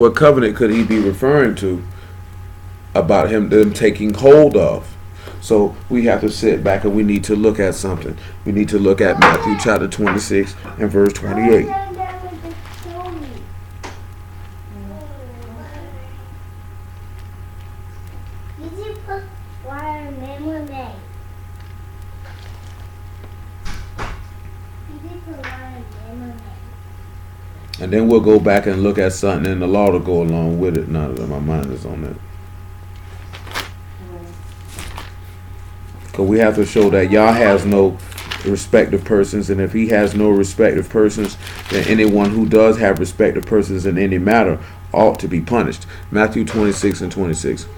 What covenant could he be referring to about them taking hold of? So we have to sit back and we need to look at something. We need to look at Matthew chapter 26 and verse 28. And then we'll go back and look at something in the law to go along with it. Now that my mind is on that. Because we have to show that Yah has no respect of persons. And if he has no respect of persons, then anyone who does have respect of persons in any matter ought to be punished. Matthew 26 and 26.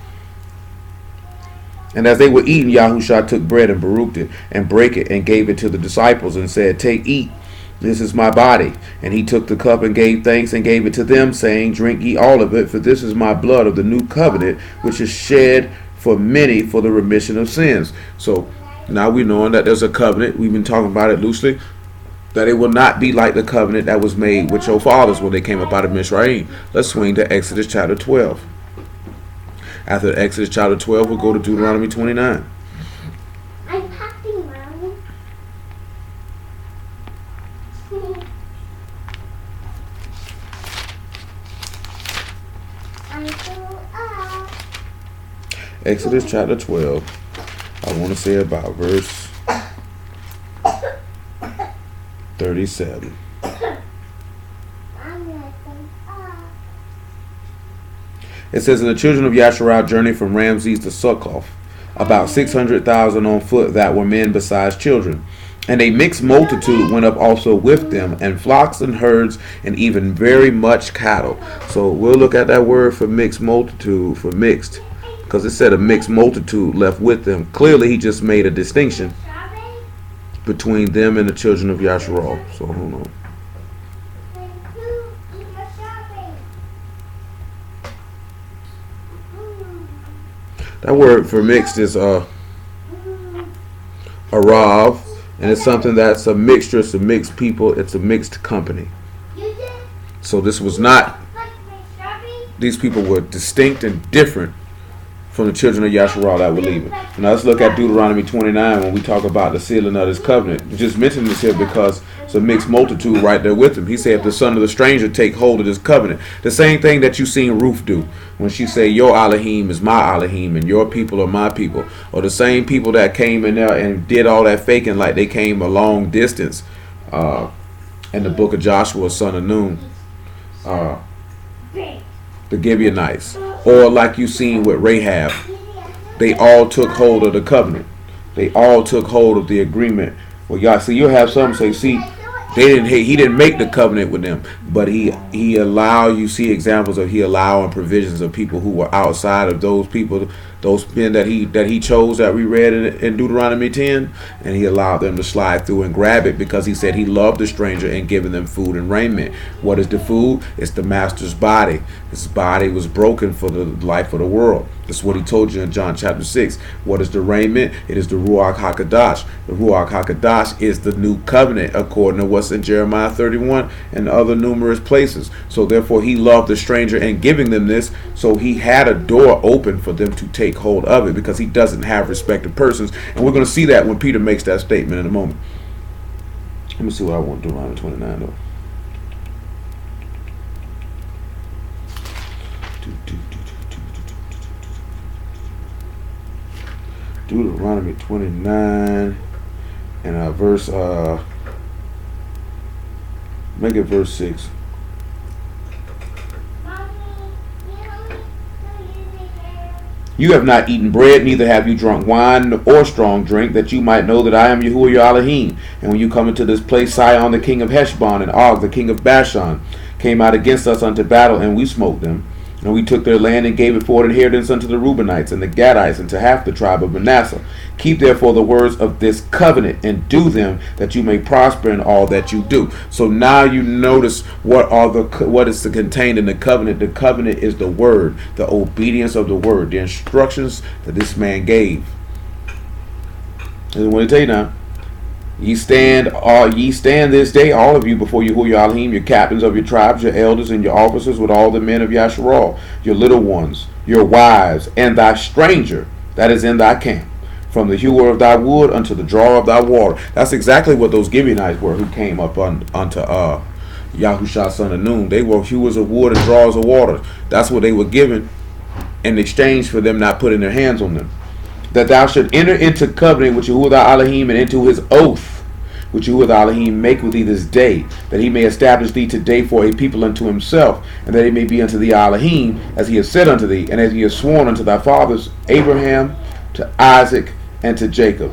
And as they were eating, Yahushua took bread and baruched it and brake it and gave it to the disciples and said, "Take, eat. This is my body." And he took the cup and gave thanks and gave it to them, saying, "Drink ye all of it, for this is my blood of the new covenant, which is shed for many for the remission of sins." So now we know that there's a covenant. We've been talking about it loosely. That it will not be like the covenant that was made with your fathers when they came up out of Mizraim. Let's swing to Exodus chapter 12. After Exodus chapter 12, we'll go to Deuteronomy 29. Exodus chapter 12. I want to say about verse 37. It says, "And the children of Yasharah journeyed from Ramses to Succoth, about 600,000 on foot that were men besides children. And a mixed multitude went up also with them, and flocks and herds, and even very much cattle." So we'll look at that word for mixed multitude, for mixed, because it said a mixed multitude left with them. Clearly he just made a distinction between them and the children of Yasharah. So hold on. That word for mixed is a rav, and it's something that's a mixture. It's a mixed people. It's a mixed company. So this was not. These people were distinct and different from the children of Yasharah that were leaving. Now let's look at Deuteronomy 29 when we talk about the sealing of this covenant. You just mentioned this here because it's a mixed multitude right there with him. He said, "If the son of the stranger take hold of this covenant," the same thing that you seen Ruth do when she said, "Your Elohim is my Elohim and your people are my people," or the same people that came in there and did all that faking like they came a long distance in the book of Joshua, son of Nun, the Gibeonites, or like you seen with Rahab. They all took hold of the covenant. They all took hold of the agreement. Well, y'all see, you'll have some say, "See, he didn't make the covenant with them, but he allowed." You see examples of he allowing provisions of people who were outside of those people, those men that he chose that we read in Deuteronomy 10, and he allowed them to slide through and grab it because he said he loved the stranger and giving them food and raiment. What is the food? It's the master's body. His body was broken for the life of the world. That's what he told you in John chapter 6. What is the raiment? It is the Ruach HaKadosh. The Ruach HaKadosh is the new covenant according to what's in Jeremiah 31 and other numerous places. So therefore he loved the stranger and giving them this. So he had a door open for them to take hold of it because he doesn't have respect of persons. And we're going to see that when Peter makes that statement in a moment. Let me see what I want to do around 29 though. Deuteronomy 29 and verse make it verse 6. "You have not eaten bread, neither have you drunk wine or strong drink, that you might know that I am Yahuwah your Elohim. And when you come into this place, Sihon the king of Heshbon and Og the king of Bashan came out against us unto battle, and we smote them. And we took their land and gave it for an inheritance unto the Reubenites and the Gadites and to half the tribe of Manasseh. Keep therefore the words of this covenant and do them, that you may prosper in all that you do." So now you notice what is contained in the covenant. The covenant is the word, the obedience of the word, the instructions that this man gave. And what I tell you now, Ye stand this day, all of you, before YAHUAH Elohim, your captains of your tribes, your elders, and your officers, with all the men of Yasharal, your little ones, your wives, and thy stranger that is in thy camp, from the hewer of thy wood unto the drawer of thy water. That's exactly what those Gibeonites were, who came up unto Yahushua son of Nun. They were hewers of wood and drawers of water. That's what they were given in exchange for them not putting their hands on them. That thou should enter into covenant with YAHUAH thy Elohim, and into his oath which YAHUAH thy Elohim make with thee this day, that he may establish thee today for a people unto himself, and that it may be unto thee Elohim, as he has said unto thee, and as he has sworn unto thy fathers Abraham, to Isaac, and to Jacob.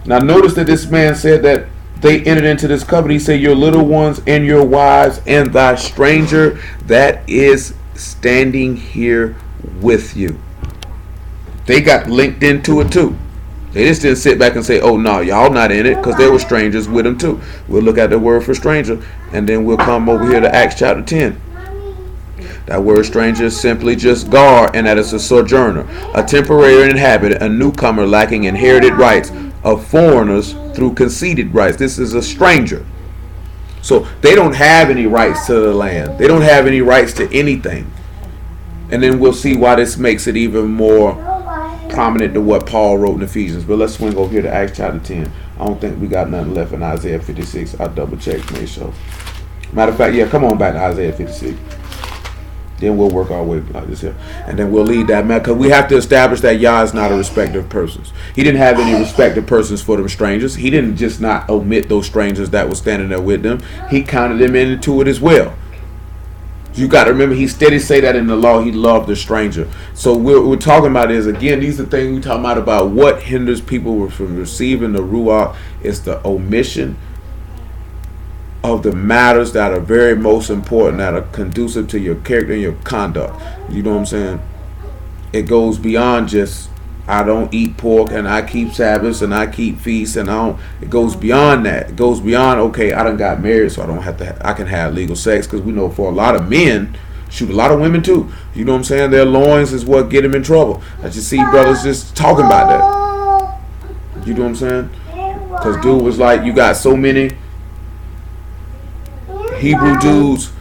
Now notice that this man said that they entered into this covenant. He said, your little ones and your wives and thy stranger that is standing here with you. They got linked into it too. They just didn't sit back and say, oh no, y'all not in it, because there were strangers with them too. We'll look at the word for stranger, and then we'll come over here to Acts chapter 10. That word stranger is simply just gar, and that is a sojourner, a temporary inhabitant, a newcomer lacking inherited rights, of foreigners through conceded rights. This is a stranger. So they don't have any rights to the land. They don't have any rights to anything. And then we'll see why this makes it even more prominent to what Paul wrote in Ephesians. But let's swing over here to Acts chapter 10. I don't think we got nothing left in Isaiah 56. I'll double check, make sure. Matter of fact, yeah, come on back to Isaiah 56. Then we'll work our way like this here. And then we'll lead that man, because we have to establish that Yah is not a respecter of persons. He didn't have any respect of persons for them strangers. He didn't just not omit those strangers that were standing there with them. He counted them into it as well. You got to remember, he steady say that in the law, he loved the stranger. So what we're talking about is, again, these are things we're talking about what hinders people from receiving the Ruach. Is the omission of the matters that are very most important, that are conducive to your character and your conduct. You know what I'm saying? It goes beyond just, I don't eat pork and I keep Sabbaths and I keep feasts and I don't. It goes beyond that. It goes beyond, okay, I done got married, so I don't have to. I can have legal sex, because we know for a lot of men, shoot, a lot of women too. You know what I'm saying? Their loins is what get them in trouble. I just see brothers just talking about that. You know what I'm saying? Because dude was like, you got so many Hebrew dudes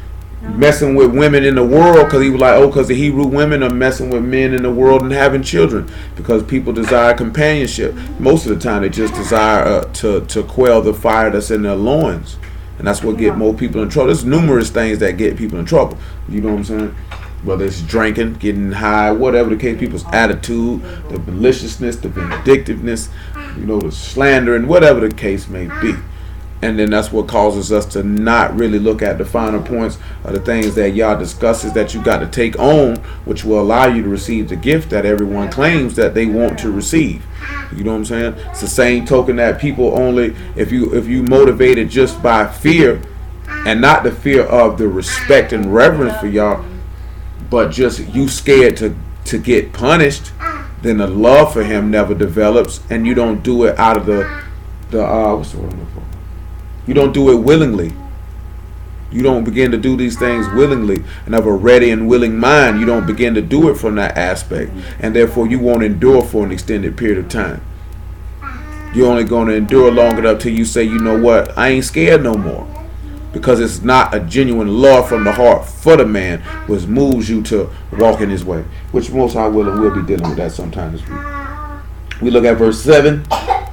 messing with women in the world, because he was like, oh, because the Hebrew women are messing with men in the world and having children, because people desire companionship. Most of the time they just desire to quell the fire that's in their loins, and that's what get more people in trouble. There's numerous things that get people in trouble. You know what I'm saying? Whether it's drinking, getting high, whatever the case, people's attitude, the maliciousness, the vindictiveness, you know, the slander, and whatever the case may be. And then that's what causes us to not really look at the finer points of the things that Yah discusses that you got to take on, which will allow you to receive the gift that everyone claims that they want to receive. You know what I'm saying? It's the same token that people only, if you motivated just by fear, and not the fear of the respect and reverence for Yah, but just you scared to get punished, then the love for him never develops, and you don't do it out of the what's the word I'm looking for? You don't do it willingly. You don't begin to do these things willingly and have a ready and willing mind. You don't begin to do it from that aspect, and therefore you won't endure for an extended period of time. You're only going to endure long enough till you say, you know what, I ain't scared no more, because it's not a genuine love from the heart for the man which moves you to walk in his way, which most I will and will be dealing with that sometime this week. We look at verse 7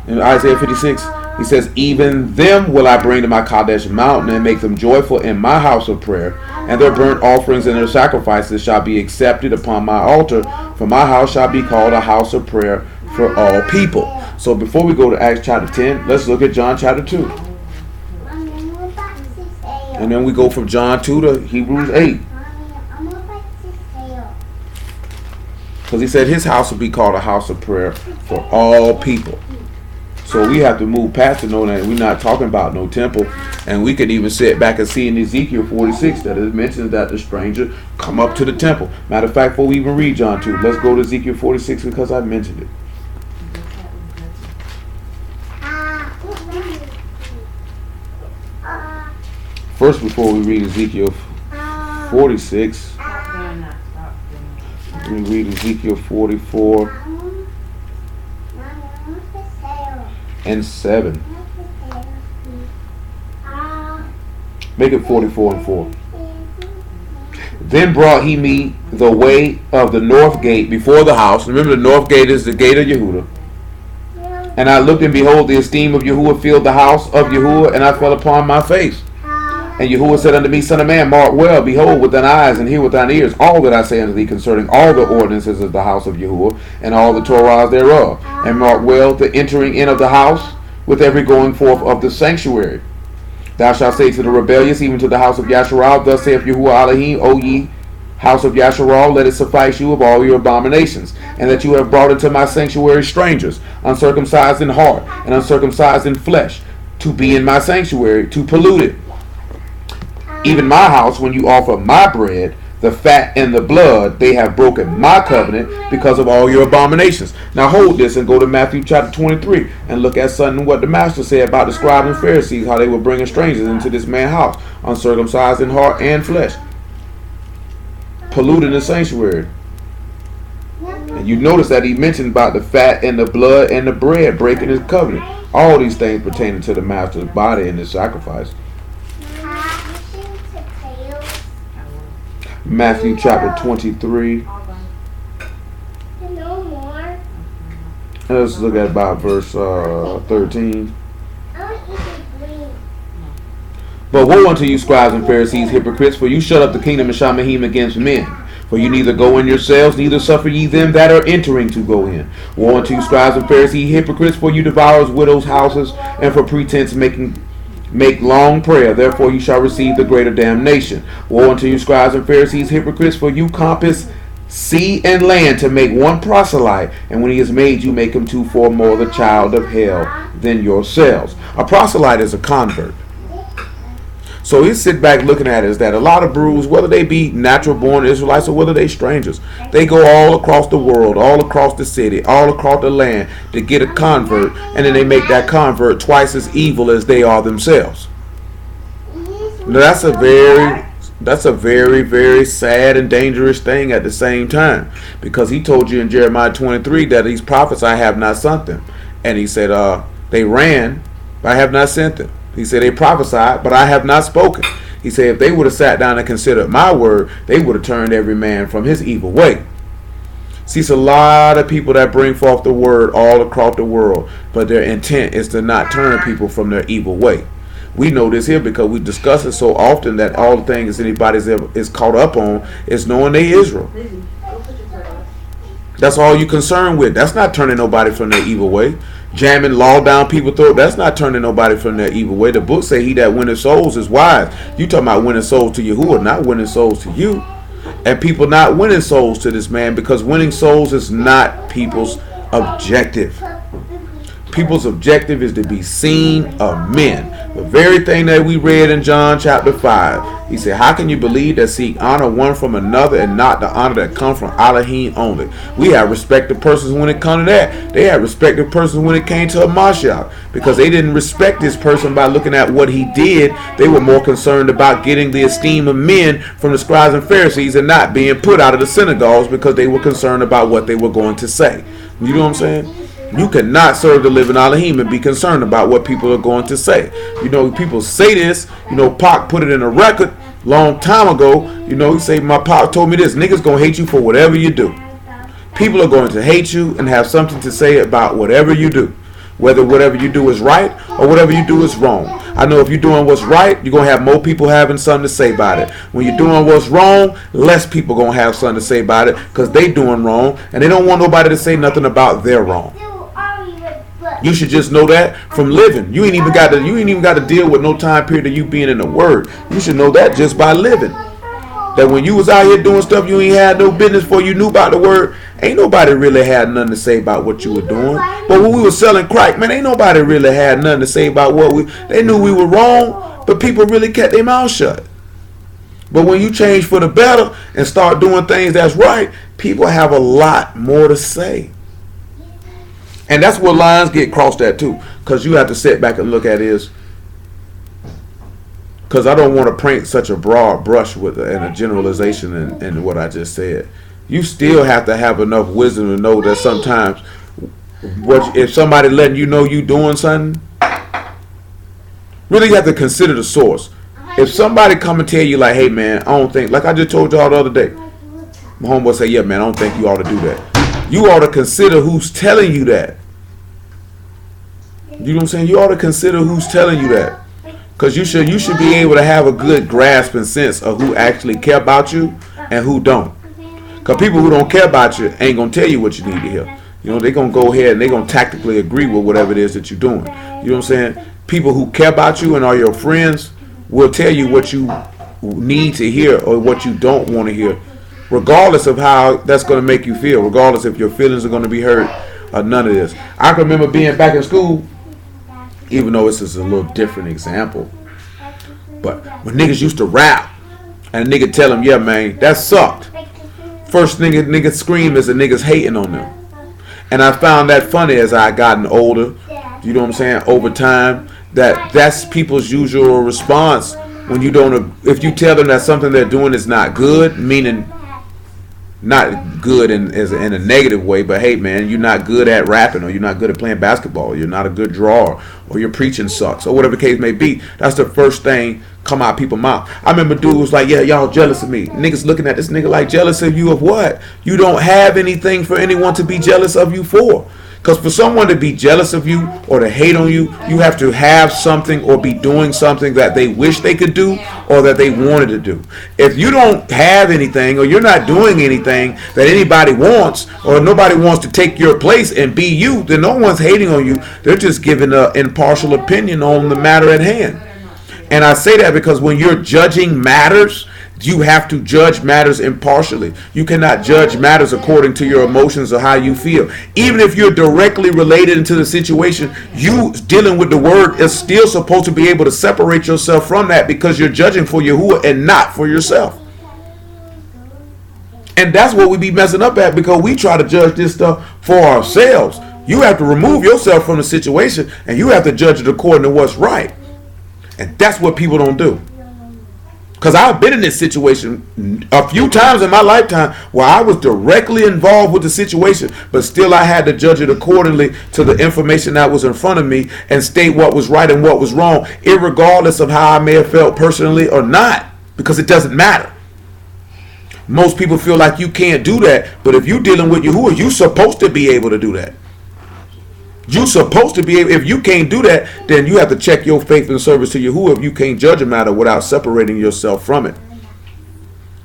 in Isaiah 56. He says, even them will I bring to my Kadesh mountain, and make them joyful in my house of prayer, and their burnt offerings and their sacrifices shall be accepted upon my altar, for my house shall be called a house of prayer for all people. So before we go to Acts chapter 10, let's look at John chapter 2. And then we go from John 2 to Hebrews 8. Because he said his house will be called a house of prayer for all people. So we have to move past to know that we're not talking about no temple. And we could even sit back and see in Ezekiel 46 that it mentions that the stranger come up to the temple. Matter of fact, before we even read John 2, let's go to Ezekiel 46 because I mentioned it. First, before we read Ezekiel 46, we read Ezekiel 44 and 7. Make it 44 and 4. Then brought he me the way of the north gate before the house. Remember, the north gate is the gate of Yehudah. And I looked, and behold, the esteem of Yahuwah filled the house of Yahuwah, and I fell upon my face. And Yahuwah said unto me, Son of man, mark well, behold with thine eyes, and hear with thine ears all that I say unto thee concerning all the ordinances of the house of Yahuwah, and all the Torahs thereof. And mark well the entering in of the house, with every going forth of the sanctuary. Thou shalt say to the rebellious, even to the house of Yasharal, Thus saith Yahuwah Elohim, O ye house of Yasharal, let it suffice you of all your abominations, and that you have brought into my sanctuary strangers, uncircumcised in heart, and uncircumcised in flesh, to be in my sanctuary, to pollute it. Even my house, when you offer my bread, the fat and the blood, they have broken my covenant because of all your abominations. Now hold this and go to Matthew chapter 23 and look at something what the master said about the scribes and Pharisees, how they were bringing strangers into this man's house, uncircumcised in heart and flesh, polluting the sanctuary. And you notice that he mentioned about the fat and the blood and the bread breaking his covenant. All these things pertaining to the master's body and his sacrifice. Matthew chapter 23. And let's look at about verse 13. But woe unto you, scribes and Pharisees, hypocrites, for you shut up the kingdom of Shamahim against men. For you neither go in yourselves, neither suffer ye them that are entering to go in. Woe unto you, scribes and Pharisees, hypocrites, for you devour widows' houses, and for pretense make long prayer, therefore you shall receive the greater damnation. Woe unto you, scribes and Pharisees, hypocrites, for you compass sea and land to make one proselyte, and when he is made, you make him twofold more the child of hell than yourselves. A proselyte is a convert. So he sit back looking at it is that a lot of brews, whether they be natural born Israelites or whether they strangers, they go all across the world, all across the city, all across the land to get a convert, and then they make that convert twice as evil as they are themselves. Now, that's a very, very sad and dangerous thing at the same time, because he told you in Jeremiah 23 that these prophets I have not sent them, and he said they ran, but I have not sent them. He said they prophesied, but I have not spoken. He said if they would have sat down and considered my word, they would have turned every man from his evil way. See, it's a lot of people that bring forth the word all across the world, but their intent is to not turn people from their evil way. We know this here because we discuss it so often that all the things anybody is caught up on is knowing they Israel. That's all you concerned with. That's not turning nobody from their evil way. Jamming law down people's throat, that's not turning nobody from their evil way. The book say he that winneth souls is wise. You talking about winning souls to Yahuwah, not winning souls to you. And people not winning souls to this man, because winning souls is not people's objective. People's objective is to be seen of men. The very thing that we read in John chapter 5. He said, how can you believe that seek honor one from another and not the honor that comes from Elohim only? We have respected persons when it comes to that. They had respected persons when it came to a Mashiach, because they didn't respect this person by looking at what he did. They were more concerned about getting the esteem of men from the scribes and Pharisees and not being put out of the synagogues because they were concerned about what they were going to say. You know what I'm saying? You cannot serve the living Elohim and be concerned about what people are going to say. You know, people say this. You know, Pac put it in a record long time ago. You know, he say, my Pac told me this. Niggas gonna hate you for whatever you do. People are going to hate you and have something to say about whatever you do. Whether whatever you do is right or whatever you do is wrong. I know if you're doing what's right, you're going to have more people having something to say about it. When you're doing what's wrong, less people going to have something to say about it because they doing wrong and they don't want nobody to say nothing about their wrong. You should just know that from living. You ain't even got to deal with no time period of you being in the word. You should know that just by living. That when you was out here doing stuff you ain't had no business for, you knew about the word, ain't nobody really had nothing to say about what you were doing. But when we were selling crack, man, ain't nobody really had nothing to say about they knew we were wrong, but people really kept their mouth shut. But when you change for the better and start doing things that's right, people have a lot more to say. And that's where lines get crossed at too, because you have to sit back and look at is, because I don't want to paint such a broad brush with and a generalization in what I just said. You still have to have enough wisdom to know that sometimes if somebody letting you know you doing something, really you have to consider the source. If somebody come and tell you like, hey man, I don't think, like I just told y'all the other day, my homeboy say, yeah man, I don't think you ought to do that. You ought to consider who's telling you that. You know what I'm saying? You ought to consider who's telling you that. Because you should be able to have a good grasp and sense of who actually care about you and who don't. Because people who don't care about you ain't going to tell you what you need to hear. You know, they're going to go ahead and they're going to tactically agree with whatever it is that you're doing. You know what I'm saying? People who care about you and are your friends will tell you what you need to hear or what you don't want to hear, regardless of how that's going to make you feel, regardless if your feelings are going to be hurt or none of this. I can remember being back in school, even though this is a little different example, but when niggas used to rap and a nigga tell them, yeah man, that sucked. First nigga scream is the niggas hating on them. And I found that funny as I gotten older, you know what I'm saying, over time, that's people's usual response when you don't, if you tell them that something they're doing is not good, meaning not good in a negative way, but hey man, you're not good at rapping, or you're not good at playing basketball, or you're not a good drawer, or your preaching sucks, or whatever the case may be. That's the first thing come out people's mouth. I remember dude was like, yeah, y'all jealous of me. Niggas looking at this nigga like, jealous of you of what? You don't have anything for anyone to be jealous of you for. Because for someone to be jealous of you or to hate on you, you have to have something or be doing something that they wish they could do or that they wanted to do. If you don't have anything or you're not doing anything that anybody wants, or nobody wants to take your place and be you, then no one's hating on you. They're just giving an impartial opinion on the matter at hand. And I say that because when you're judging matters, you have to judge matters impartially. You cannot judge matters according to your emotions or how you feel. Even if you're directly related into the situation, you dealing with the word is still supposed to be able to separate yourself from that, because you're judging for Yahuwah and not for yourself. And that's what we be messing up at, because we try to judge this stuff for ourselves. You have to remove yourself from the situation and you have to judge it according to what's right. And that's what people don't do. Because I've been in this situation a few times in my lifetime where I was directly involved with the situation, but still I had to judge it accordingly to the information that was in front of me and state what was right and what was wrong, irregardless of how I may have felt personally or not, because it doesn't matter. Most people feel like you can't do that, but if you're dealing with Yahuwah, you're supposed to be able to do that. You're supposed to be able, if you can't do that, then you have to check your faith and service to Yahuwah if you can't judge a matter without separating yourself from it.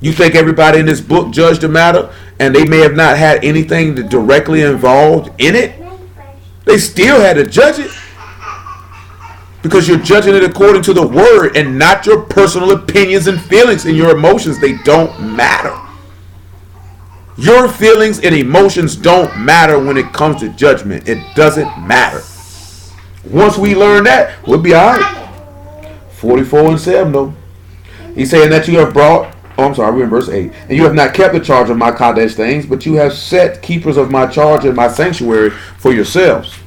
You think everybody in this book judged the matter and they may have not had anything to directly involved in it? They still had to judge it, because you're judging it according to the word and not your personal opinions and feelings and your emotions. They don't matter. Your feelings and emotions don't matter when it comes to judgment. It doesn't matter. Once we learn that, we'll be all right. 44:7 though. He's saying that you have brought, we're in verse 8. And you have not kept the charge of my Kadesh things, but you have set keepers of my charge in my sanctuary for yourselves.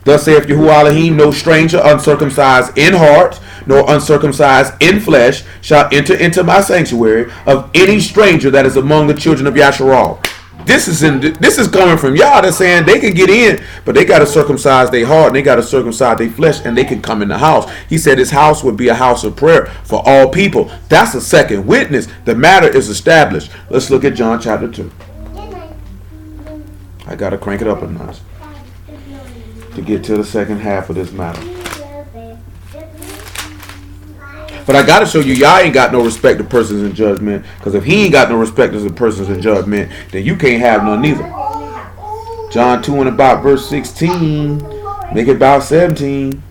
Thus saith Yahuwah Elohim, no stranger uncircumcised in heart, nor uncircumcised in flesh, shall enter into my sanctuary of any stranger that is among the children of Yasharal. This is coming from y'all that's saying they can get in, but they got to circumcise their heart and they got to circumcise their flesh, and they can come in the house. He said his house would be a house of prayer for all people. That's a second witness. The matter is established. Let's look at John chapter 2. I got to crank it up a notch to get to the second half of this matter. But I got to show you, y'all ain't got no respect to persons in judgment. Because if he ain't got no respect to persons in judgment, then you can't have none neither. John 2 and about verse 16. Make it about 17.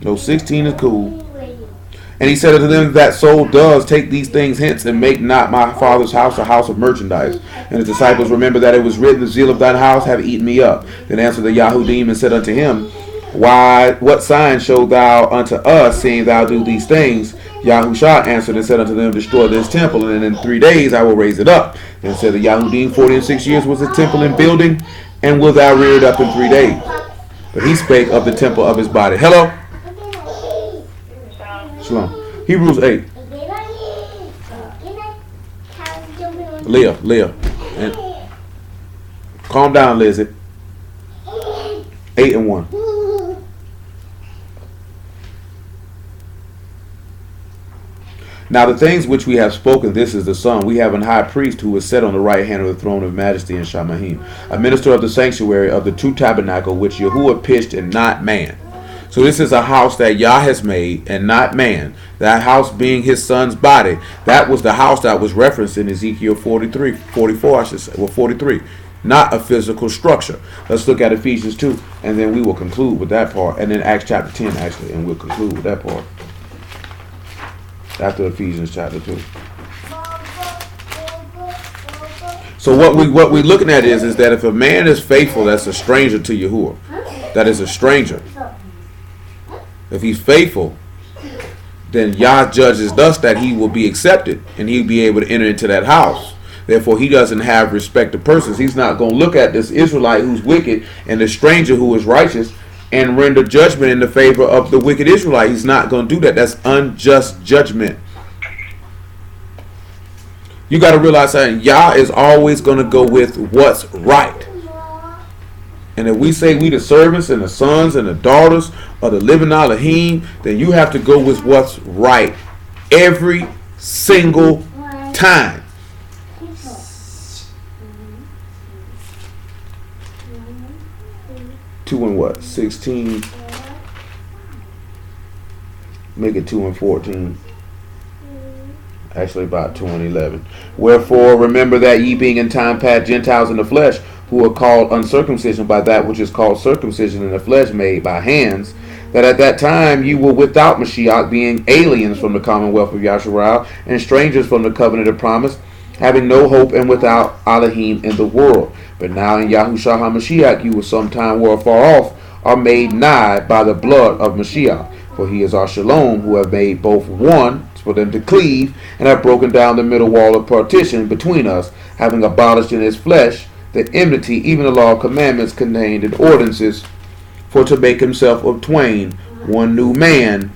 No, 16 is cool. And he said unto them, that soul does take these things hence, and make not my Father's house a house of merchandise. And his disciples remember that it was written, the zeal of thine house have eaten me up. Then answered the Yahudim and said unto him, why, what sign show thou unto us, seeing thou do these things? Yahushua answered and said unto them, destroy this temple, and in 3 days I will raise it up. And said the Yahudim, 46 years was the temple in building, and will thou rear it up in 3 days? But he spake of the temple of his body. Hello? Shalom. Hebrews 8. Leah. And calm down, Lizzie. 8 and 1. Now the things which we have spoken, this is the Son. We have an high priest who is set on the right hand of the throne of majesty in Shamahim, a minister of the sanctuary of the true tabernacle, which Yahuwah pitched and not man. So this is a house that Yah has made and not man. That house being his son's body. That was the house that was referenced in Ezekiel 44, I should say. Well, 43. Not a physical structure. Let's look at Ephesians 2, and then we will conclude with that part. And then Acts chapter 10, actually, and we'll conclude with that part. After Ephesians chapter 2. So what we're looking at is that if a man is faithful, that's a stranger to Yahuwah. That is a stranger. If he's faithful, then Yah judges thus that he will be accepted and he'll be able to enter into that house. Therefore, he doesn't have respect to persons. He's not going to look at this Israelite who's wicked and the stranger who is righteous and render judgment in the favor of the wicked Israelite. He's not going to do that. That's unjust judgment. You got to realize that Yah is always going to go with what's right. And if we say we the servants and the sons and the daughters of the living Elohim, then you have to go with what's right every single time. Two and what? 16. Make it 2 and 14. Actually about 2 and 11. Wherefore remember that ye being in time past Gentiles in the flesh, who are called uncircumcision by that which is called circumcision in the flesh made by hands, that at that time you were without Mashiach, being aliens from the commonwealth of YAHUAH, and strangers from the covenant of promise, having no hope and without Elohim in the world. But now in Yahushua HaMashiach you who sometime were afar off, are made nigh by the blood of Mashiach. For he is our Shalom, who have made both one, for them to cleave, and have broken down the middle wall of partition between us, having abolished in his flesh the enmity, even the law of commandments contained in ordinances, for to make himself of twain one new man,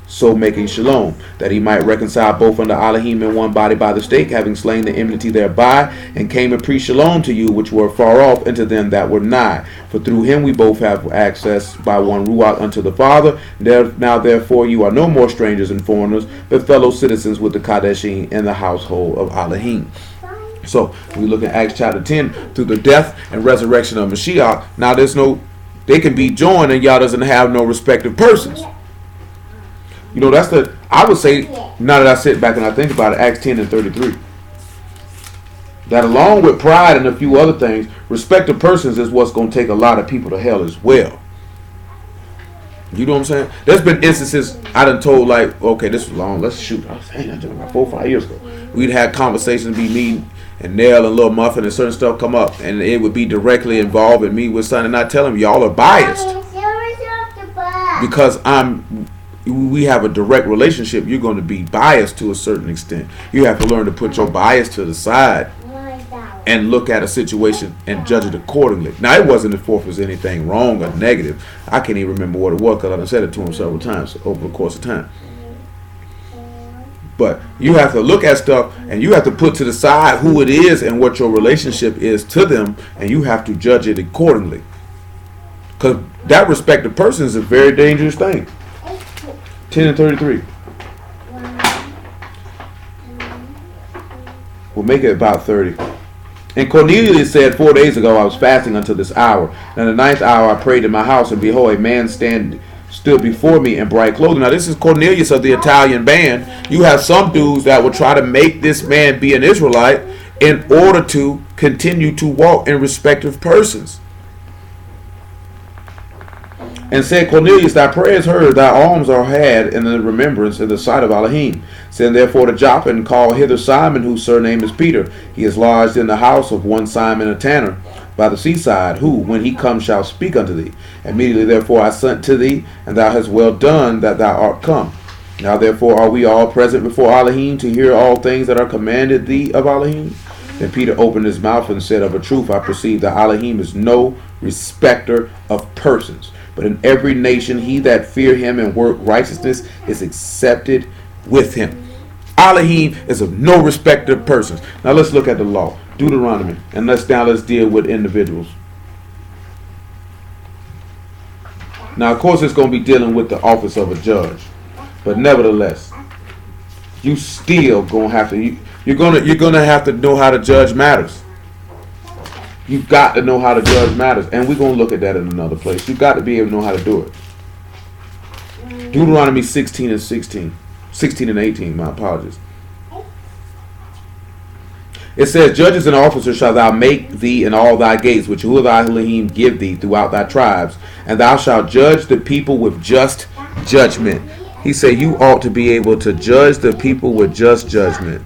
so making shalom, that he might reconcile both unto Elohim in one body by the stake, having slain the enmity thereby, and came and preached shalom to you which were far off, and to them that were nigh. For through him we both have access by one Ruach unto the Father. Now therefore you are no more strangers and foreigners, but fellow citizens with the Kadeshim in the household of Elohim. So we look at Acts chapter 10, through the death and resurrection of Mashiach. Now they can be joined, and Yah doesn't have no respective persons. You know, I would say, now that I sit back and I think about it, Acts 10 and 33. That along with pride and a few other things, respect of persons is what's going to take a lot of people to hell as well. You know what I'm saying? There's been instances I done told, like, okay, this was long, let's shoot. I was saying that about 4 or 5 years ago. We'd had conversations, be meeting, and Nell and Lil Muffin and certain stuff come up, and it would be directly involved in me with something, and I tell them, y'all are biased. Because we have a direct relationship, you're going to be biased to a certain extent. You have to learn to put your bias to the side and look at a situation and judge it accordingly. Now, it wasn't as if there's anything wrong or negative. I can't even remember what it was because I've said it to him several times over the course of time. But you have to look at stuff and you have to put to the side who it is and what your relationship is to them, and you have to judge it accordingly. Because that respect of person is a very dangerous thing. 10 and 33. We'll make it about 30. And Cornelius said, 4 days ago I was fasting until this hour. And the 9th hour I prayed in my house, and behold, a man stood before me in bright clothing. Now this is Cornelius of the Italian band. You have some dudes that will try to make this man be an Israelite in order to continue to walk in respect of persons. And said, Cornelius, thy prayer is heard, thy alms are had in the remembrance in the sight of Elohim. Send therefore to Joppa, and call hither Simon, whose surname is Peter. He is lodged in the house of one Simon a tanner by the seaside, who, when he comes, shall speak unto thee. Immediately therefore I sent to thee, and thou hast well done that thou art come. Now therefore are we all present before Elohim to hear all things that are commanded thee of Elohim? Then Peter opened his mouth and said, of a truth I perceive that Elohim is no respecter of persons, but in every nation he that fear him and work righteousness is accepted with him. Elohim is of no respect of persons. Now let's look at the law, Deuteronomy, and let's deal with individuals. Now of course it's going to be dealing with the office of a judge. But nevertheless, you still gonna have to. You're gonna have to know how to judge matters. You've got to know how to judge matters, and we're gonna look at that in another place. You've got to be able to know how to do it. Deuteronomy 16 and 16, 16 and 18. My apologies. It says, "Judges and officers shall thou make thee in all thy gates, which YAHUAH thy Elohim give thee throughout thy tribes, and thou shalt judge the people with just judgment." He said you ought to be able to judge the people with just judgment.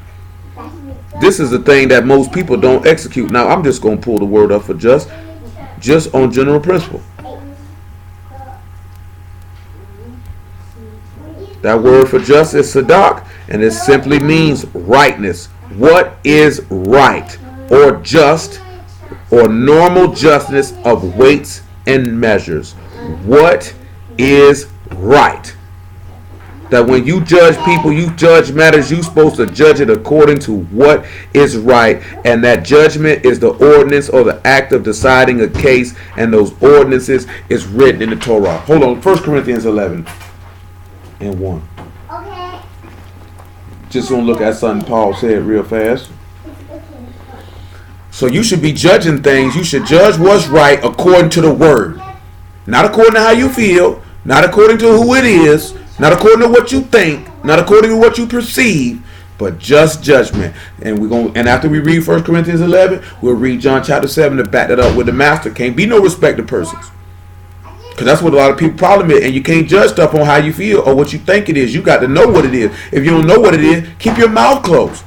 This is the thing that most people don't execute. Now, I'm just going to pull the word up for just on general principle. That word for just is sadak, and it simply means rightness. What is right, or just, or normal justness of weights and measures? What is right? That when you judge people, you judge matters, you're supposed to judge it according to what is right. And that judgment is the ordinance or the act of deciding a case. And those ordinances is written in the Torah. Hold on. 1 Corinthians 11 and 1. Okay. Just going to look at something Paul said real fast. So you should be judging things. You should judge what's right according to the word. Not according to how you feel. Not according to who it is. Not according to what you think, not according to what you perceive, but just judgment. And after we read 1 Corinthians 11, we'll read John chapter 7 to back that up with the master. Can't be no respect of persons. Because that's what a lot of people problem is. And you can't judge stuff on how you feel or what you think it is. You got to know what it is. If you don't know what it is, keep your mouth closed.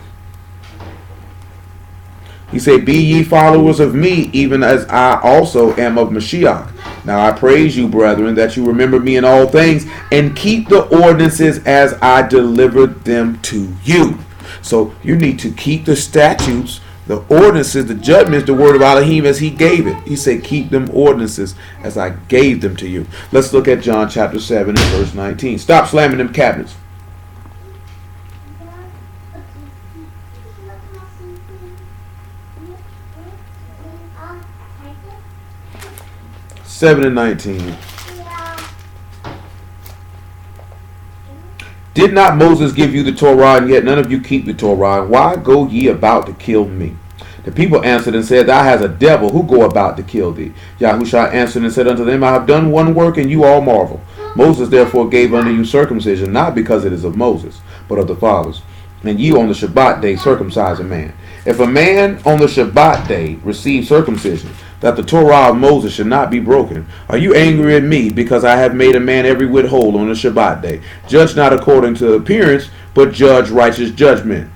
He said, "Be ye followers of me, even as I also am of Mashiach. Now I praise you, brethren, that you remember me in all things, and keep the ordinances as I delivered them to you." So you need to keep the statutes, the ordinances, the judgments, the word of Elohim as he gave it. He said, keep them ordinances as I gave them to you. Let's look at John chapter 7 and verse 19. Stop slamming them cabinets. 7 and 19. "Did not Moses give you the Torah, and yet none of you keep the Torah? Why go ye about to kill me?" The people answered and said, "Thou hast a devil, who go about to kill thee?" Yahushua answered and said unto them, "I have done one work, and you all marvel. Moses therefore gave unto you circumcision, not because it is of Moses, but of the fathers. And ye on the Shabbat day circumcise a man. If a man on the Shabbat day receive circumcision, that the Torah of Moses should not be broken, are you angry at me because I have made a man every whit whole on the Shabbat day? Judge not according to appearance, but judge righteous judgment."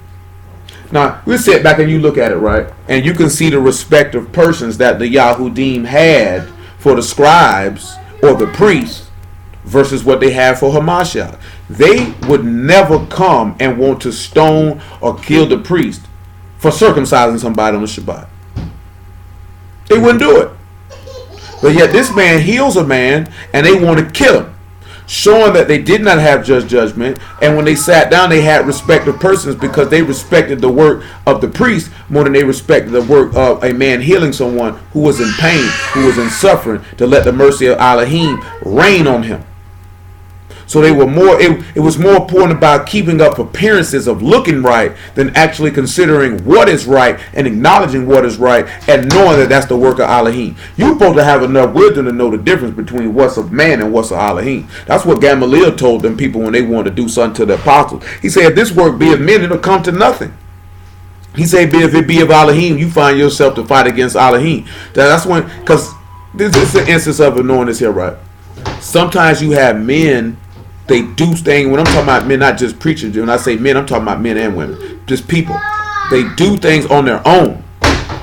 Now, we sit back and you look at it, right? And you can see the respective persons that the Yahudim had for the scribes or the priests versus what they had for Hamashiach. They would never come and want to stone or kill the priest for circumcising somebody on the Shabbat. They wouldn't do it. But yet this man heals a man and they want to kill him, showing that they did not have just judgment. And when they sat down, they had respect of persons because they respected the work of the priest more than they respected the work of a man healing someone who was in pain, who was in suffering, to let the mercy of Elohim rain on him. So they were more. It was more important about keeping up appearances of looking right than actually considering what is right and acknowledging what is right and knowing that that's the work of Elohim. You're supposed to have enough wisdom to know the difference between what's of man and what's of Elohim. That's what Gamaliel told them people when they wanted to do something to the apostles. He said, "If this work be of men, it'll come to nothing." He said, "If it be of Elohim, you find yourself to fight against Elohim." That's when, because this is an instance of knowing this here, right? Sometimes you have men. They do things. When I'm talking about men, not just preachers. When I say men, I'm talking about men and women. Just people. They do things on their own.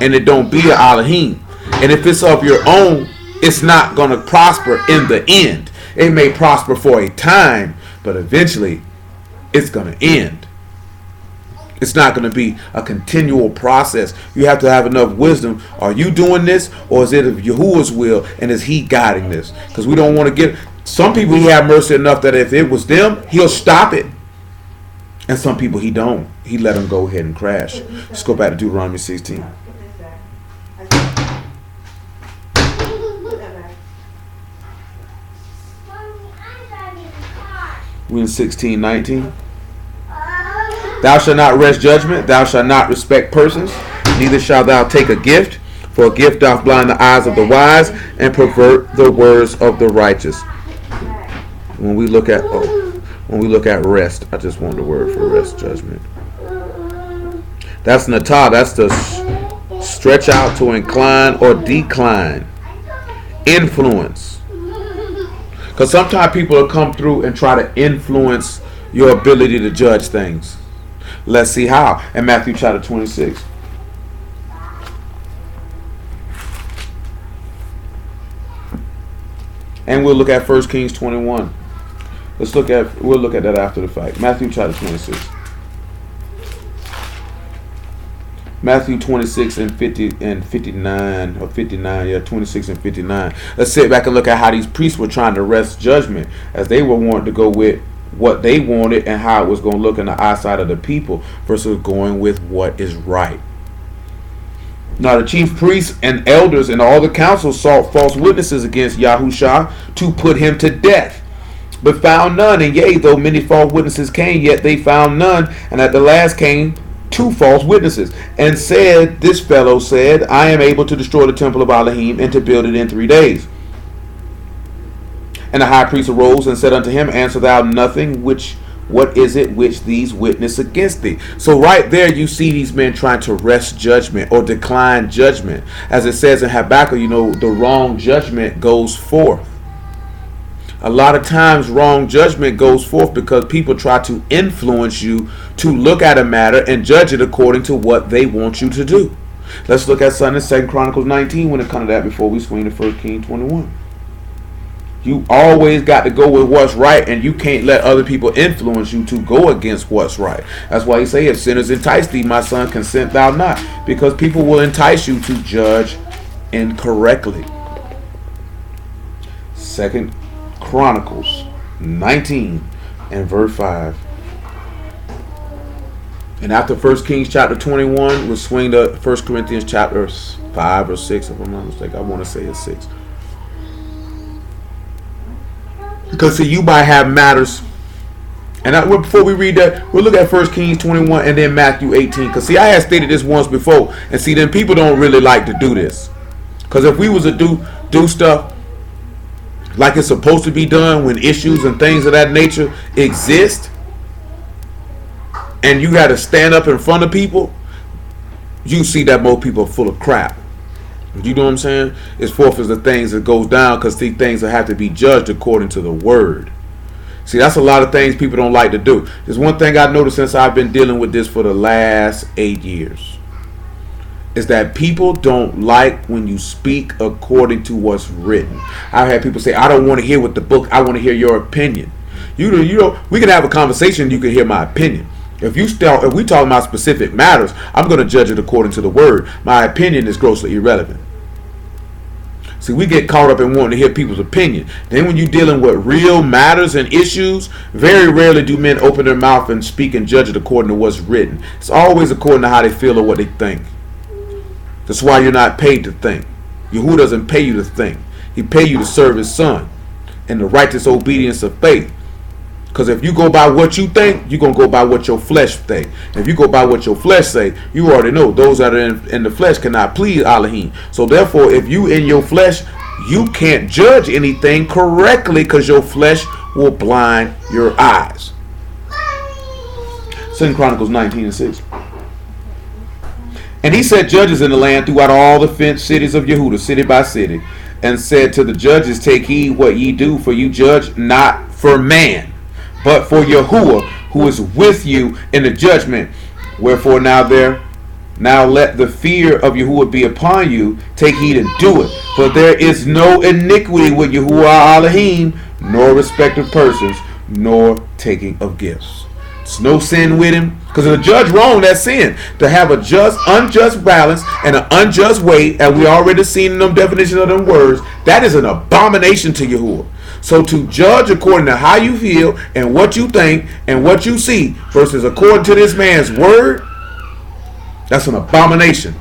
And it don't be a Elohim. And if it's of your own, it's not going to prosper in the end. It may prosper for a time, but eventually it's going to end. It's not going to be a continual process. You have to have enough wisdom. Are you doing this, or is it of Yahuwah's will, and is he guiding this? Because we don't want to get... Some people he have mercy enough that if it was them, he'll stop it. And some people he don't. He let them go ahead and crash. Let's go back to Deuteronomy 16. We in 16:19. Thou shalt not wrest judgment. Thou shalt not respect persons. Neither shalt thou take a gift. For a gift doth blind the eyes of the wise and pervert the words of the righteous. When we look at rest, I just want the word for rest, judgment. That's natah. That's the stretch out, to incline or decline. Influence. Because sometimes people will come through and try to influence your ability to judge things. Let's see how. In Matthew chapter 26. And we'll look at 1 Kings 21. We'll look at that after the fact. Matthew chapter 26. Matthew 26 and 59, or 59, 26 and 59. Let's sit back and look at how these priests were trying to wrest judgment, as they were wanting to go with what they wanted and how it was going to look in the eyesight of the people versus going with what is right. Now the chief priests and elders and all the council sought false witnesses against Yahushua to put him to death, but found none. And yea, though many false witnesses came, yet they found none. And at the last came 2 false witnesses, and said, this fellow said, I am able to destroy the temple of Elohim and to build it in 3 days. And the high priest arose and said unto him, answer thou nothing, what is it which these witness against thee? So right there you see these men trying to wrest judgment or decline judgment. As it says in Habakkuk, the wrong judgment goes forth. A lot of times wrong judgment goes forth because people try to influence you to look at a matter and judge it according to what they want you to do. Let's look at Sunday, 2 Chronicles 19 when it comes to that before we swing to 1 Kings 21. You always got to go with what's right, and you can't let other people influence you to go against what's right. That's why he say, if sinners entice thee, my son, consent thou not. Because people will entice you to judge incorrectly. 2 Chronicles 19 and verse 5. And after 1 Kings chapter 21, we'll swing to 1 Corinthians chapter 5 or 6, if I'm not mistaken. I want to say it's 6. Because see, you might have matters. And before we read that, we'll look at 1 Kings 21 and then Matthew 18. Because see, I had stated this once before. And see, then people don't really like to do this. Because if we was to do stuff like it's supposed to be done when issues and things of that nature exist, and you got to stand up in front of people, you see that most people are full of crap. You know what I'm saying? It's forth as the things that goes down, because these things that have to be judged according to the word. See, that's a lot of things people don't like to do. There's one thing I've noticed since I've been dealing with this for the last 8 years, is that people don't like when you speak according to what's written. I've had people say, I don't want to hear what the book, I want to hear your opinion. You know, we can have a conversation, you can hear my opinion. If we talk about specific matters, I'm going to judge it according to the word. My opinion is grossly irrelevant. See, we get caught up in wanting to hear people's opinion. Then when you're dealing with real matters and issues, very rarely do men open their mouth and speak and judge it according to what's written. It's always according to how they feel or what they think. That's why you're not paid to think. Yahuwah doesn't pay you to think. He pay you to serve his son in the righteous obedience of faith. Because if you go by what you think, you're going to go by what your flesh think. If you go by what your flesh say, you already know those that are in the flesh cannot please Elohim. So therefore, if you in your flesh, you can't judge anything correctly, because your flesh will blind your eyes. 2 Chronicles 19 and 6. And he set judges in the land throughout all the fenced cities of Yehuda, city by city, and said to the judges, take heed what ye do, for you judge not for man, but for Yahuwah, who is with you in the judgment. Wherefore now let the fear of Yahuwah be upon you. Take heed and do it. For there is no iniquity with Yahuwah Elohim, nor respect of persons, nor taking of gifts. There's no sin with him. Because if a judge wrong, that's sin. To have a unjust balance and an unjust weight, and we already seen in them definition of them words, that is an abomination to Yahuwah. So to judge according to how you feel and what you think and what you see versus according to this man's word, that's an abomination.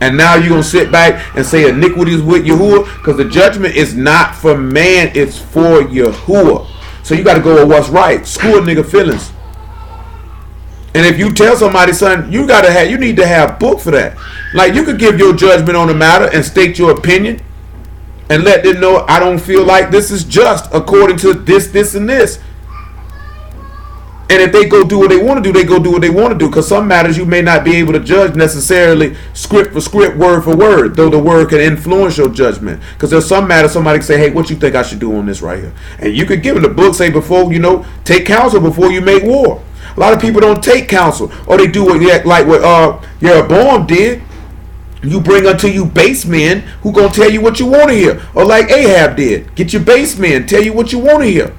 And now you're going to sit back and say iniquity is with Yahuwah, because the judgment is not for man, it's for Yahuwah. So you got to go with what's right. Screw a nigga feelings. And if you tell somebody, son, you need to have book for that. Like, you could give your judgment on the matter and state your opinion and let them know, I don't feel like this is just according to this, and this. And if they go do what they want to do, they go do what they want to do. Because some matters you may not be able to judge necessarily script for script, word for word, though the word can influence your judgment. Because there's some matters somebody can say, hey, what you think I should do on this right here? And you could give them the book, say before, take counsel before you make war. A lot of people don't take counsel, or they do what Jeroboam did. You bring unto you base men who gonna tell you what you want to hear, or like Ahab did, get your base men tell you what you want to hear,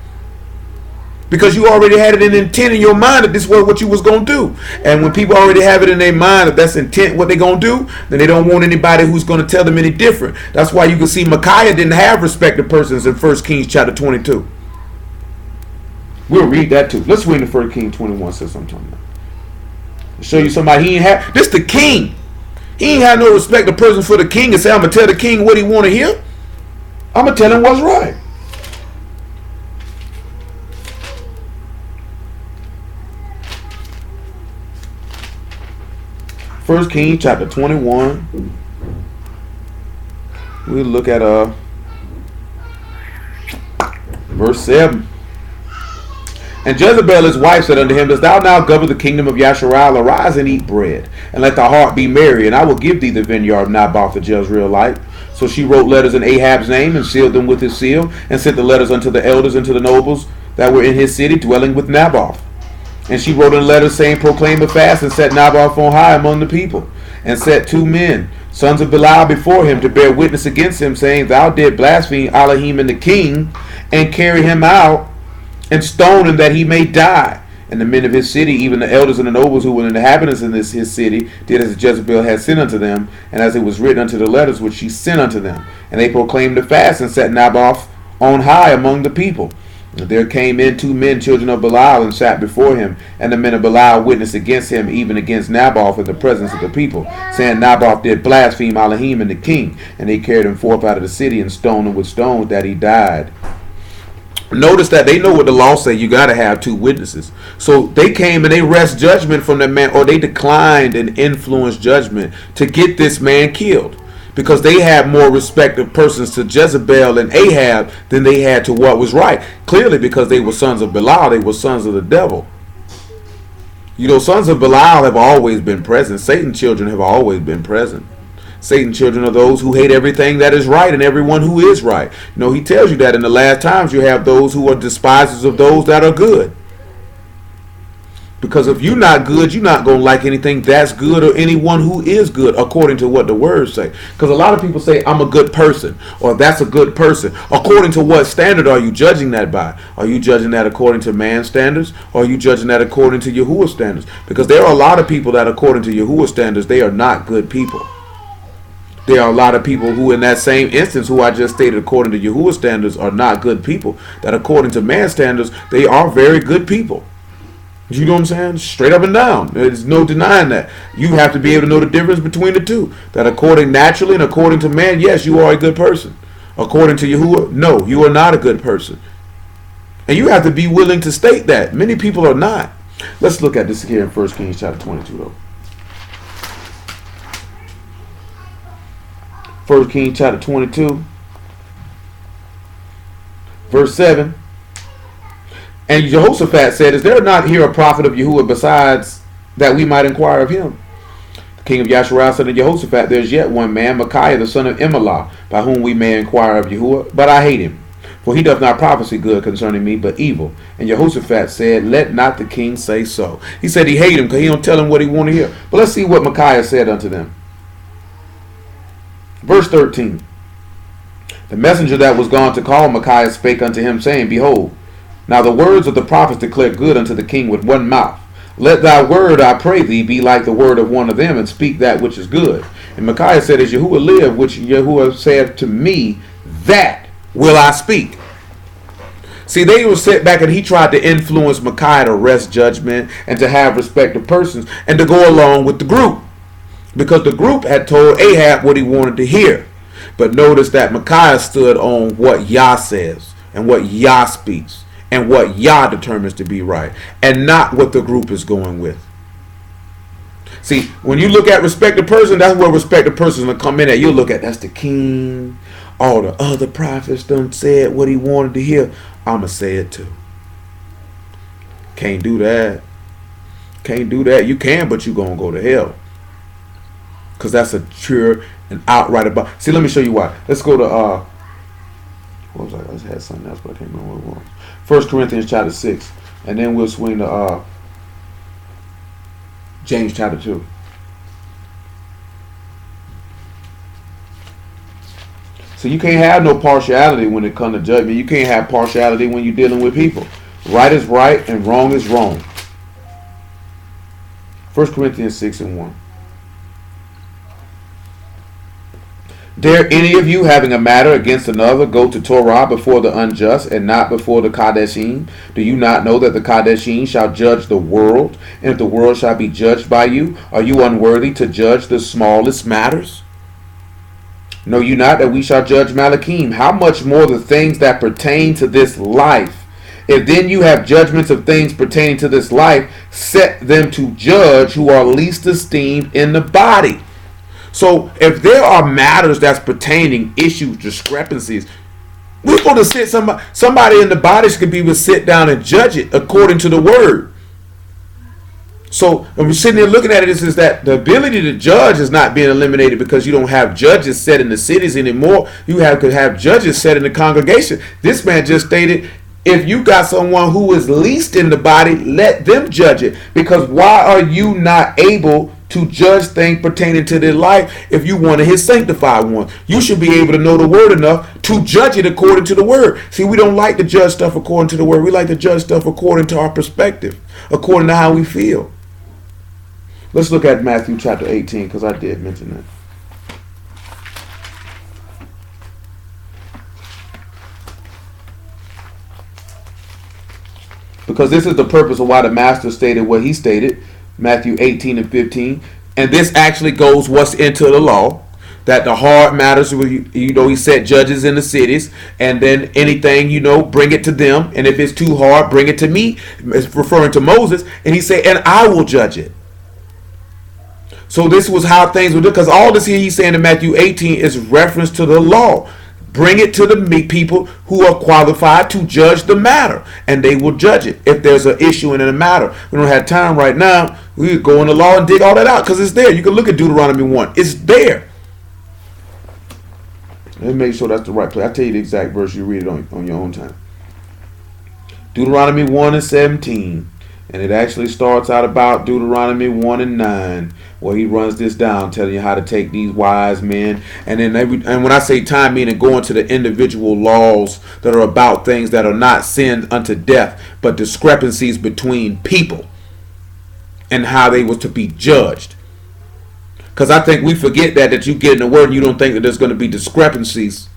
because you already had it in intent in your mind that this was what you was gonna do. And when people already have it in their mind that that's intent what they gonna do, then they don't want anybody who's gonna tell them any different. That's why you can see Micaiah didn't have respected persons in 1 Kings chapter 22. We'll read that too. Let's read in 1 Kings 21. Says something about. Show you somebody he ain't have. This the king. He ain't have no respected person for the king and say, I'm gonna tell the king what he want to hear. I'm gonna tell him what's right. First Kings chapter 21. We'll look at verse 7. And Jezebel his wife said unto him, Dost thou now govern the kingdom of Yasharal? Arise and eat bread, and let thy heart be merry, and I will give thee the vineyard of Naboth the Jezreelite. So she wrote letters in Ahab's name, and sealed them with his seal, and sent the letters unto the elders and to the nobles that were in his city, dwelling with Naboth. And she wrote in letters, saying, Proclaim a fast, and set Naboth on high among the people, and set 2 men, sons of Belial, before him, to bear witness against him, saying, Thou didst blaspheme Elohim and the king, and carry him out, and stone him that he may die. And the men of his city, even the elders and the nobles who were inhabitants in his city, did as Jezebel had sent unto them, and as it was written unto the letters which she sent unto them. And they proclaimed the fast, and set Naboth on high among the people. And there came in 2 men, children of Belial, and sat before him. And the men of Belial witnessed against him, even against Naboth, in the presence of the people, saying, Naboth did blaspheme Elohim and the king. And they carried him forth out of the city, and stoned him with stones, that he died. Notice that they know what the law say. You got to have 2 witnesses. So they came and they wrest judgment from that man, or they declined and influenced judgment to get this man killed, because they had more respect of persons to Jezebel and Ahab than they had to what was right. Clearly, because they were sons of Belial, they were sons of the devil. Sons of Belial have always been present. Satan's children have always been present. Satan's children are those who hate everything that is right and everyone who is right. He tells you that in the last times you have those who are despisers of those that are good. Because if you're not good, you're not going to like anything that's good or anyone who is good, according to what the words say. Because a lot of people say, I'm a good person, or that's a good person. According to what standard are you judging that by? Are you judging that according to man's standards, or are you judging that according to Yahuwah standards? Because there are a lot of people that, according to Yahuwah standards, they are not good people. There are a lot of people who, in that same instance, who I just stated, according to Yahuwah standards, are not good people. That according to man's standards, they are very good people. You know what I'm saying? Straight up and down. There's no denying that. You have to be able to know the difference between the two. That according naturally and according to man, yes, you are a good person. According to Yahuwah, no, you are not a good person. And you have to be willing to state that. Many people are not. Let's look at this here in 1 Kings chapter 22, though. 1 Kings chapter 22, verse 7. And Jehoshaphat said, Is there not here a prophet of Yahuwah besides that we might inquire of him? The king of Yasharal said to Jehoshaphat, There is yet one man, Micaiah the son of Imelah, by whom we may inquire of Yahuwah, but I hate him. For he doth not prophesy good concerning me, but evil. And Jehoshaphat said, Let not the king say so. He said he hate him because he don't tell him what he want to hear. But let's see what Micaiah said unto them. Verse 13. The messenger that was gone to call Micaiah spake unto him, saying, Behold, now the words of the prophets declare good unto the king with one mouth. Let thy word, I pray thee, be like the word of one of them, and speak that which is good. And Micaiah said, As Yahuwah live, which Yahuwah said to me, that will I speak. See, they were set back and he tried to influence Micaiah to wrest judgment and to have respect of persons and to go along with the group. Because the group had told Ahab what he wanted to hear. But notice that Micaiah stood on what Yah says and what Yah speaks. and what Yah determines to be right, and not what the group is going with. See, when you look at respect the person, that's where respect the person will come in at. You'll look at, that's the king. All the other prophets done said what he wanted to hear. I'ma say it too. Can't do that. Can't do that. You can, but you gonna go to hell. Because that's a pure and outright about. See, let me show you why. Let's go to what was I? I just had something else, but I can't remember what it was. 1 Corinthians chapter 6, and then we'll swing to James chapter 2. So you can't have no partiality when it comes to judgment. You can't have partiality when you're dealing with people. Right is right and wrong is wrong. 1 Corinthians 6 and 1. Dare any of you, having a matter against another, go to Torah before the unjust and not before the Kadeshim? Do you not know that the Kadeshim shall judge the world, and if the world shall be judged by you, are you unworthy to judge the smallest matters? Know you not that we shall judge Malachim? How much more the things that pertain to this life? If then you have judgments of things pertaining to this life, set them to judge who are least esteemed in the body. So if there are matters that's pertaining, issues, discrepancies, we're going to sit somebody in the bodies could be able to sit down and judge it according to the word. So when we're sitting there looking at it, is that the ability to judge is not being eliminated because you don't have judges set in the cities anymore. You could have judges set in the congregation. This man just stated, if you got someone who is least in the body, let them judge it. Because why are you not able to judge things pertaining to their life if you one of his sanctified ones? You should be able to know the word enough to judge it according to the word. See, we don't like to judge stuff according to the word. We like to judge stuff according to our perspective, according to how we feel. Let's look at Matthew chapter 18, because I did mention that. Because this is the purpose of why the master stated what he stated, Matthew 18 and 15. And this actually goes what's into the law, that the hard matters, he set judges in the cities, and then anything, bring it to them. And if it's too hard, bring it to me. It's referring to Moses. And he said, and I will judge it. So this was how things were done. Because all this here he's saying in Matthew 18 is reference to the law. Bring it to the people who are qualified to judge the matter, and they will judge it if there's an issue in a matter. We don't have time right now. We could go in the law and dig all that out because it's there. You can look at Deuteronomy 1. It's there. Let me make sure that's the right place. I'll tell you the exact verse. You read it on your own time. Deuteronomy 1 and 17. And it actually starts out about Deuteronomy 1 and 9, where he runs this down, telling you how to take these wise men. And then and when I say time, meaning going to the individual laws that are about things that are not sin unto death, but discrepancies between people and how they were to be judged. Because I think we forget that you get in the word and you don't think that there's going to be discrepancies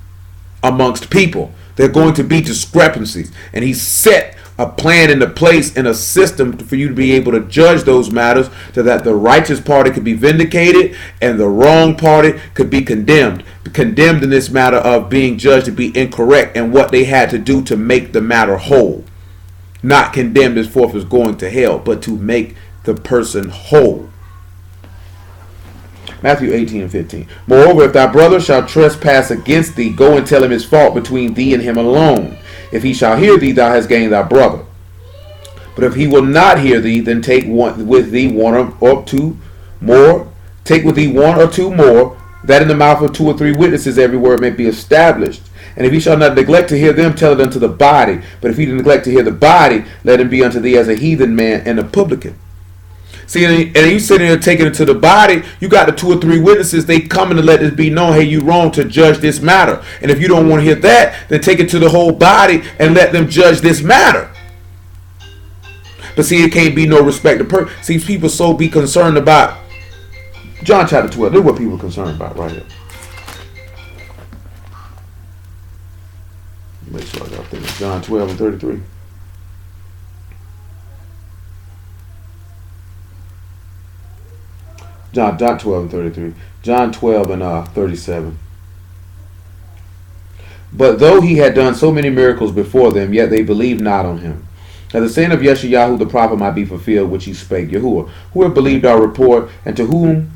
amongst people. There are going to be discrepancies. And he set a plan into place and a system for you to be able to judge those matters so that the righteous party could be vindicated and the wrong party could be condemned. Condemned in this matter of being judged to be incorrect and what they had to do to make the matter whole. Not condemned as forth as going to hell, but to make the person whole. Matthew 18 and 15. Moreover, if thy brother shall trespass against thee, go and tell him his fault between thee and him alone. If he shall hear thee, thou hast gained thy brother. But if he will not hear thee, then take with thee one or two more. Take with thee one or two more, that in the mouth of 2 or 3 witnesses every word may be established. And if he shall not neglect to hear them, tell it unto the body. But if he neglect to hear the body, let him be unto thee as a heathen man and a publican. See, and you sitting there taking it to the body, you got the 2 or 3 witnesses, they coming to let this be known, hey, you wrong to judge this matter. And if you don't want to hear that, then take it to the whole body and let them judge this matter. But see, it can't be no respect to person. See, people so be concerned about John chapter 12. This is what people are concerned about right here. Make sure I got this. John 12 and 33. John 12 and 33. John 12 and 37. But though he had done so many miracles before them, yet they believed not on him. That the saying of Yeshayahu the prophet might be fulfilled, which he spake, Yahuwah, who have believed our report, and to whom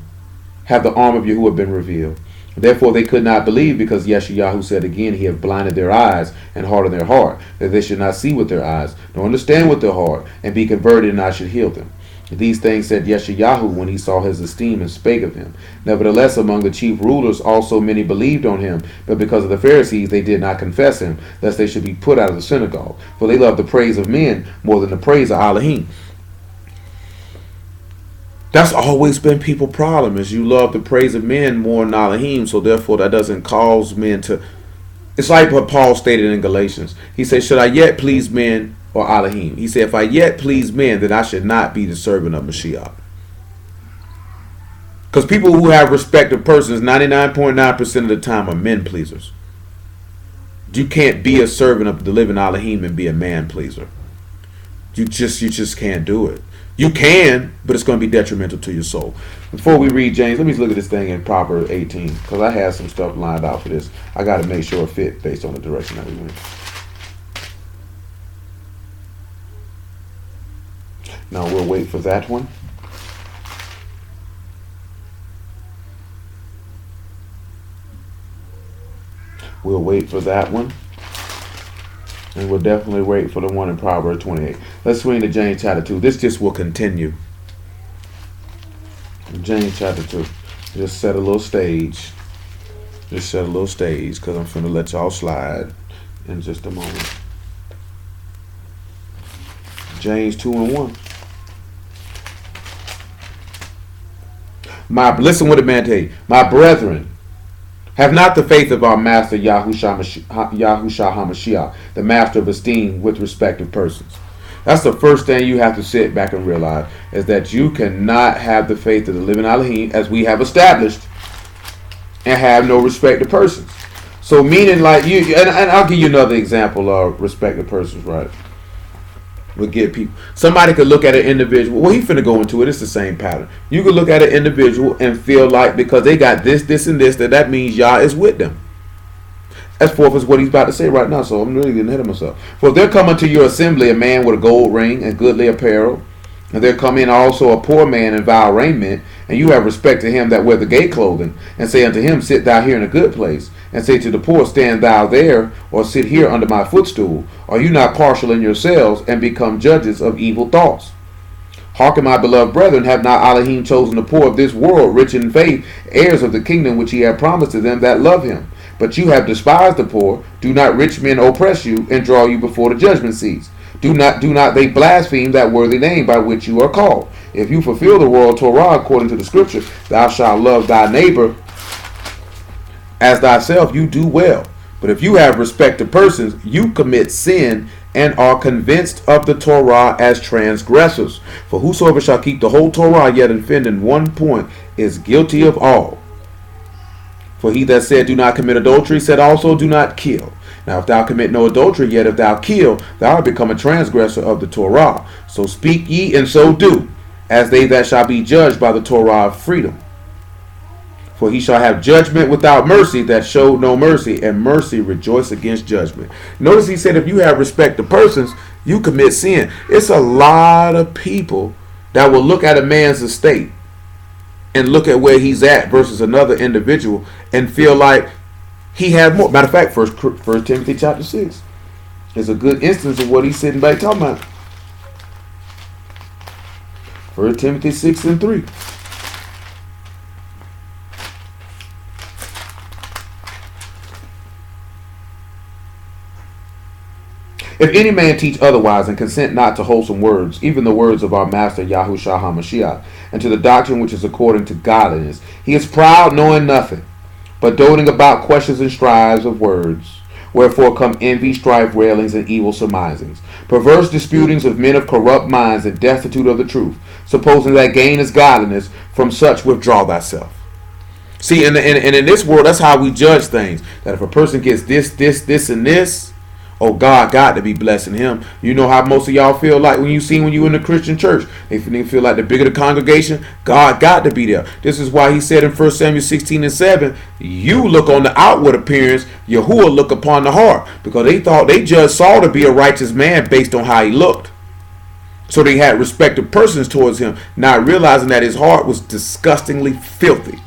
have the arm of Yahuwah been revealed. Therefore they could not believe, because Yeshayahu said again, he hath blinded their eyes and hardened their heart, that they should not see with their eyes, nor understand with their heart, and be converted, and I should heal them. These things said Yeshayahu when he saw his esteem, and spake of him. Nevertheless, among the chief rulers also many believed on him, but because of the Pharisees they did not confess him, lest they should be put out of the synagogue. For they love the praise of men more than the praise of Elohim. That's always been people's problem, is you love the praise of men more than Elohim, so therefore that doesn't cause men to... It's like what Paul stated in Galatians. He said, should I yet please men or Elohim? He said, if I yet please men, then I should not be the servant of Mashiach. Because people who have respect of persons 99.9% of the time are men pleasers. You can't be a servant of the living Elohim and be a man pleaser. You just can't do it. You can, but it's going to be detrimental to your soul. Before we read James, let me look at this thing in Proverbs 18, because I had some stuff lined out for this. I got to make sure it fit based on the direction that we went. Now we'll wait for that one. We'll wait for that one. And we'll definitely wait for the one in Proverbs 28. Let's swing to James chapter 2. This just will continue. James chapter 2. Just set a little stage. Just set a little stage, because I'm finna let y'all slide in just a moment. James 2 and 1. Listen what the man tell you. My brethren, have not the faith of our master Yahushua HaMashiach, the master of esteem with respect of persons. That's the first thing you have to sit back and realize, is that you cannot have the faith of the living Elohim, as we have established, and have no respect of persons. So meaning, like you, and I'll give you another example of respect of persons, right? We'll get people. Somebody could look at an individual. Well, he finna go into it. It's the same pattern. You could look at an individual and feel like because they got this, this, and this, that means Yah is with them. As forth as what he's about to say right now. So I'm really getting ahead of myself. For there come unto your assembly a man with a gold ring and goodly apparel, and there come in also a poor man in vile raiment, and you have respect to him that wear the gay clothing, and say unto him, sit thou here in a good place, and say to the poor, stand thou there, or sit here under my footstool. Are you not partial in yourselves, and become judges of evil thoughts? Hearken, my beloved brethren, have not Elohim chosen the poor of this world, rich in faith, heirs of the kingdom which he hath promised to them that love him? But you have despised the poor. Do not rich men oppress you, and draw you before the judgment seats? Do not they blaspheme that worthy name by which you are called? If you fulfill the royal Torah according to the scripture, thou shalt love thy neighbor as thyself, you do well. But if you have respect to persons, you commit sin, and are convinced of the Torah as transgressors. For whosoever shall keep the whole Torah, yet offend in one point, is guilty of all. For he that said, do not commit adultery, said also, do not kill. Now if thou commit no adultery, yet if thou kill, thou art become a transgressor of the Torah. So speak ye, and so do, as they that shall be judged by the Torah of freedom. For he shall have judgment without mercy that showed no mercy, and mercy rejoice against judgment. Notice he said if you have respect to persons, you commit sin. It's a lot of people that will look at a man's estate and look at where he's at versus another individual and feel like he had more. Matter of fact, First Timothy chapter 6 is a good instance of what he's sitting back talking about. 1 Timothy 6 and 3. If any man teach otherwise, and consent not to wholesome words, even the words of our master Yahushua HaMashiach, and to the doctrine which is according to godliness, he is proud, knowing nothing, but doting about questions and strives of words. Wherefore come envy, strife, railings, and evil surmisings, perverse disputings of men of corrupt minds, and destitute of the truth, supposing that gain is godliness. From such withdraw thyself. See, and in this world, that's how we judge things. That if a person gets this, and this, Oh, God got to be blessing him. You know how most of y'all feel like when you in the Christian church. They feel like the bigger the congregation, God got to be there. This is why he said in 1 Samuel 16:7, you look on the outward appearance, Yahuwah look upon the heart. Because they thought they judged Saul to be a righteous man based on how he looked. So they had respected persons towards him, not realizing that his heart was disgustingly filthy.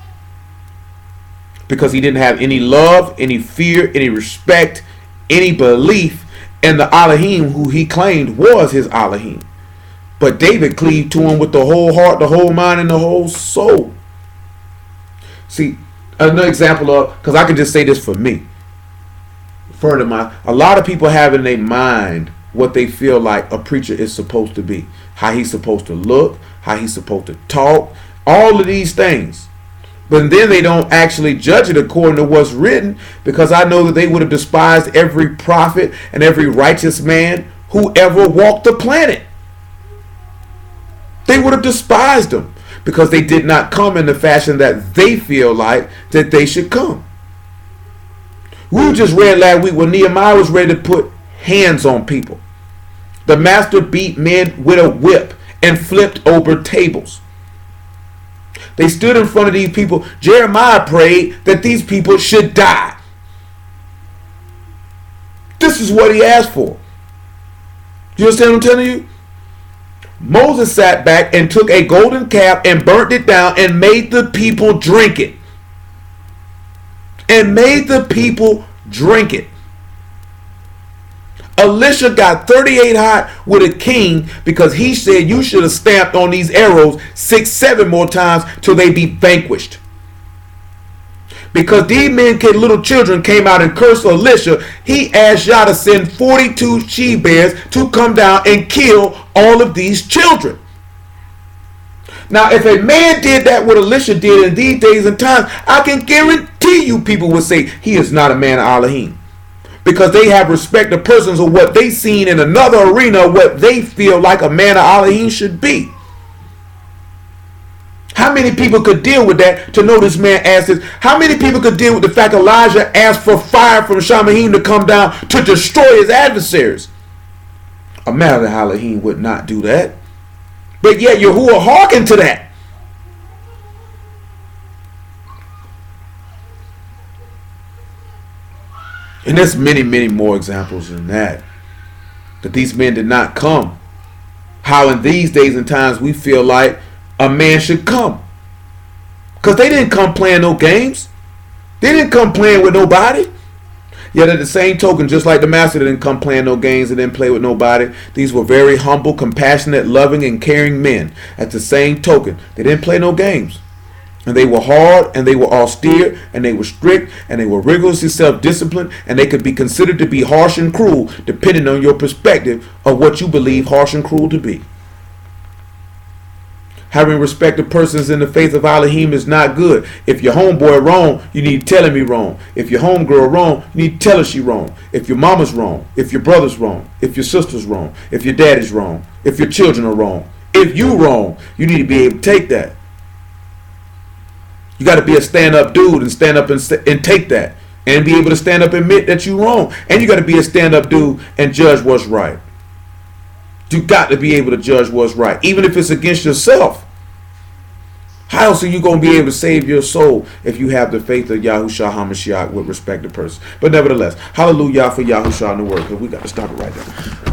Because he didn't have any love, any fear, any respect, any belief in the Elohim who he claimed was his Elohim. But David cleaved to him with the whole heart, the whole mind, and the whole soul. See, another example of, because I can just say this for me. Furthermore, a lot of people have in their mind what they feel like a preacher is supposed to be. How he's supposed to look, how he's supposed to talk, all of these things. But then they don't actually judge it according to what's written, because I know that they would have despised every prophet and every righteous man who ever walked the planet. They would have despised them because they did not come in the fashion that they feel like that they should come. We just read last week when Nehemiah was ready to put hands on people. The master beat men with a whip and flipped over tables. They stood in front of these people. Jeremiah prayed that these people should die. This is what he asked for. You understand what I'm telling you? Moses sat back and took a golden calf and burnt it down and made the people drink it. And made the people drink it. Elisha got 38 hot with a king because he said you should have stamped on these arrows 6, 7 more times till they be vanquished. Because these men, little children, came out and cursed Elisha, he asked Yah to send 42 she-bears to come down and kill all of these children. Now, if a man did that what Elisha did in these days and times, I can guarantee you people would say he is not a man of Elohim. Because they have respect to persons of what they seen in another arena, what they feel like a man of Elohim should be. How many people could deal with that to know this man asked this? How many people could deal with the fact Elijah asked for fire from Shamahim to come down to destroy his adversaries? A man of Elohim would not do that. But yet Yahuwah hearkened to that. And there's many, many more examples than that. That these men did not come. How in these days and times we feel like a man should come. Because they didn't come playing no games. They didn't come playing with nobody. Yet at the same token, just like the master didn't come playing no games and didn't play with nobody, these were very humble, compassionate, loving, and caring men. At the same token, they didn't play no games. And they were hard, and they were austere, and they were strict, and they were rigorously self-disciplined, and they could be considered to be harsh and cruel, depending on your perspective of what you believe harsh and cruel to be. Having respect to persons in the faith of Elohim is not good. If your homeboy wrong, you need to tell him he wrong. If your homegirl wrong, you need to tell her she wrong. If your mama's wrong, if your brother's wrong, if your sister's wrong, if your daddy's wrong, if your children are wrong, if you wrong, you need to be able to take that. You got to be a stand-up dude and stand up and take that. And be able to stand up and admit that you're wrong. And you got to be a stand-up dude and judge what's right. You got to be able to judge what's right. Even if it's against yourself. How else are you going to be able to save your soul if you have the faith of Yahushua HaMashiach with respect to person? But nevertheless, hallelujah for Yahushua and the word. Because we got to stop it right there.